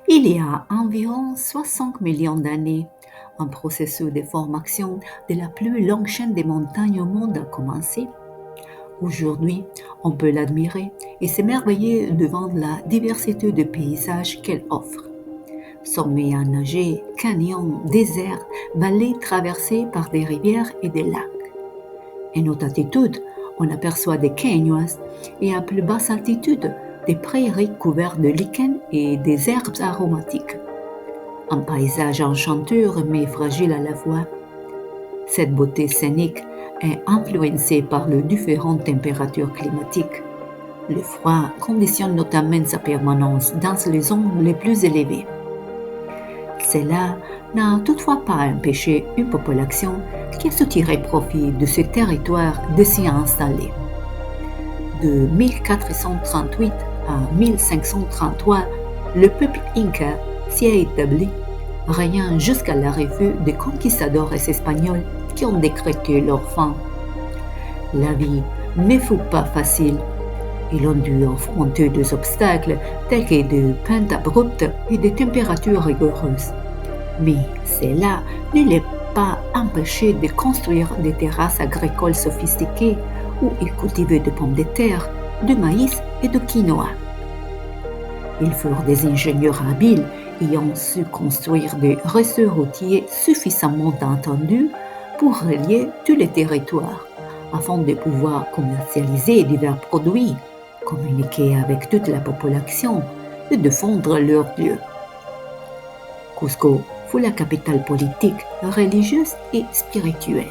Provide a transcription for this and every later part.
Il y a environ 60 millions d'années, un processus de formation de la plus longue chaîne des montagnes au monde a commencé. Aujourd'hui, on peut l'admirer et s'émerveiller devant la diversité de paysages qu'elle offre. Sommets enneigés, canyons, déserts, vallées traversées par des rivières et des lacs. À notre altitude, on aperçoit des canyons et à plus basse altitude, des prairies couvertes de lichens et des herbes aromatiques. Un paysage enchanteur mais fragile à la fois. Cette beauté scénique est influencée par les différentes températures climatiques. Le froid conditionne notamment sa permanence dans les zones les plus élevées. Cela n'a toutefois pas empêché une population qui a su tirer profit de ce territoire de s'y installer. De 1438 à 1533, le peuple inca s'y est établi, rayant jusqu'à l'arrivée des conquistadors espagnols qui ont décrété leur fin. La vie ne fut pas facile. Ils ont dû affronter des obstacles tels que des pentes abruptes et des températures rigoureuses. Mais cela ne les a pas empêchés de construire des terrasses agricoles sophistiquées où ils cultivaient des pommes de terre, du maïs et du quinoa. Ils furent des ingénieurs habiles et ont su construire des réseaux routiers suffisamment étendus pour relier tous les territoires, afin de pouvoir commercialiser divers produits, communiquer avec toute la population et défendre leurs lieux. Cusco fut la capitale politique, religieuse et spirituelle.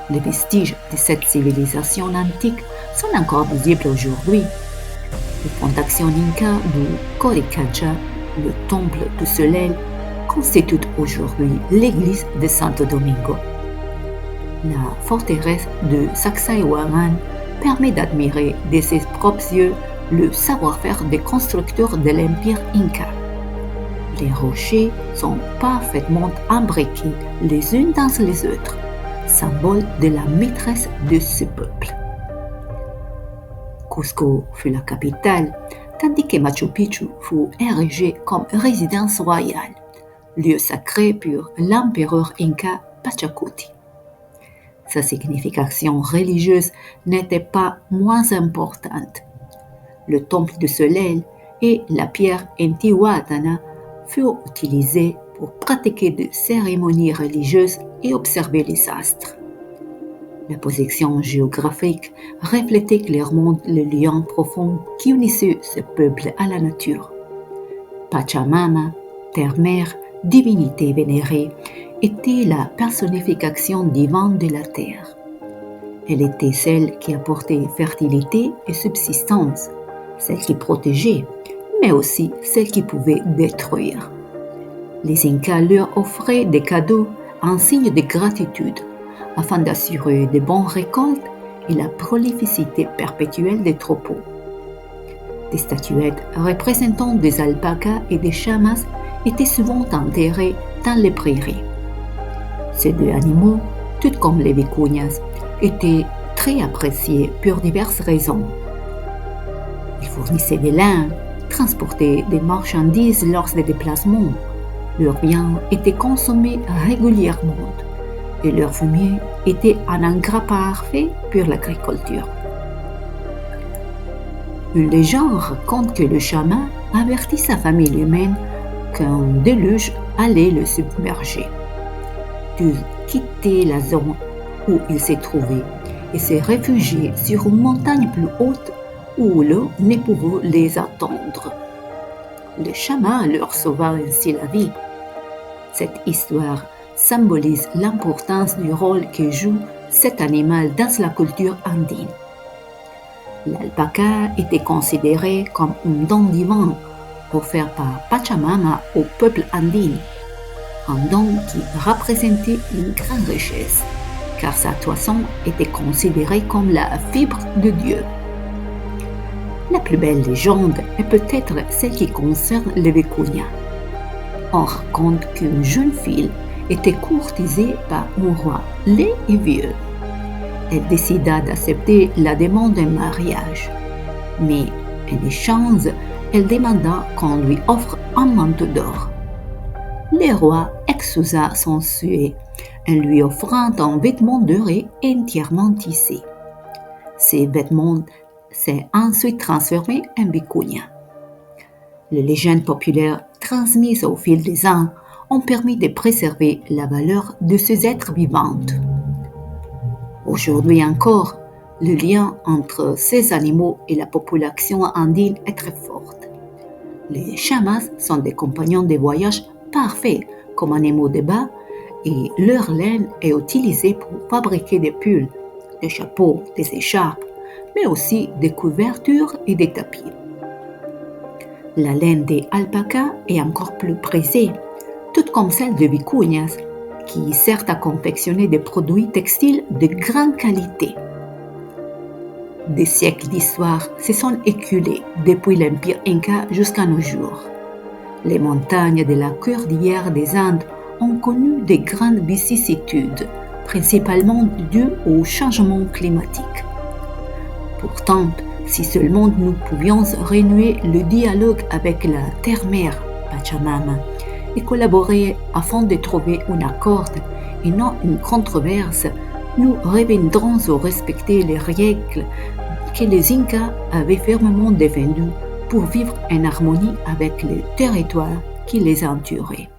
Les vestiges de cette civilisation antique sont encore visibles aujourd'hui. Les fondations inca du Coricancha, le temple du soleil, constituent aujourd'hui l'église de Santo Domingo. La forteresse de Sacsayhuaman permet d'admirer de ses propres yeux le savoir-faire des constructeurs de l'Empire Inca. Les rochers sont parfaitement imbriqués les uns dans les autres, symbole de la maîtresse de ce peuple. Cusco fut la capitale, tandis que Machu Picchu fut érigé comme résidence royale, lieu sacré pour l'empereur inca Pachacuti. Sa signification religieuse n'était pas moins importante. Le temple du soleil et la pierre Intihuatana furent utilisés pour pratiquer des cérémonies religieuses et observer les astres. La position géographique reflétait clairement le lien profond qui unissait ce peuple à la nature. Pachamama, terre-mère, divinité vénérée, était la personnification divine de la terre. Elle était celle qui apportait fertilité et subsistance, celle qui protégeait, mais aussi celle qui pouvait détruire. Les Incas leur offraient des cadeaux en signe de gratitude, afin d'assurer de bonnes récoltes et la prolificité perpétuelle des troupeaux. Des statuettes représentant des alpacas et des chamas étaient souvent enterrées dans les prairies. Ces deux animaux, tout comme les vicuñas, étaient très appréciés pour diverses raisons. Ils fournissaient des lin, transportaient des marchandises lors des déplacements. Leurs biens étaient consommés régulièrement et leur fumier était un engrais parfait pour l'agriculture. Une légende raconte que le chaman avertit sa famille humaine qu'un déluge allait le submerger. Ils quittaient la zone où ils se trouvaient et se réfugiaient sur une montagne plus haute où l'eau ne pouvait les attendre. Le chaman leur sauva ainsi la vie. Cette histoire symbolise l'importance du rôle que joue cet animal dans la culture andine. L'alpaca était considéré comme un don divin offert par Pachamama au peuple andin, un don qui représentait une grande richesse, car sa toison était considérée comme la fibre de Dieu. La plus belle légende est peut-être celle qui concerne les vicuñas. On raconte qu'une jeune fille était courtisée par un roi laid et vieux. Elle décida d'accepter la demande d'un mariage, mais en échange, elle demanda qu'on lui offre un manteau d'or. Le roi excusa son souhait en lui offrant un vêtement doré entièrement tissé. Ces vêtements s'est ensuite transformé en vicuña. Les légendes populaires transmises au fil des ans ont permis de préserver la valeur de ces êtres vivants. Aujourd'hui encore, le lien entre ces animaux et la population andine est très fort. Les chamas sont des compagnons de voyage parfaits comme animaux de bas et leur laine est utilisée pour fabriquer des pulls, des chapeaux, des écharpes, mais aussi des couvertures et des tapis. La laine des alpacas est encore plus prisée, tout comme celle de vicuñas, qui sert à confectionner des produits textiles de grande qualité. Des siècles d'histoire se sont écoulés depuis l'Empire Inca jusqu'à nos jours. Les montagnes de la cordillère des Andes ont connu de grandes vicissitudes, principalement dues au changement climatique. Pourtant, si seulement nous pouvions renouer le dialogue avec la terre-mère, Pachamama, et collaborer afin de trouver un accord et non une controverse, nous reviendrons à respecter les règles que les Incas avaient fermement défendues pour vivre en harmonie avec les territoires qui les entouraient.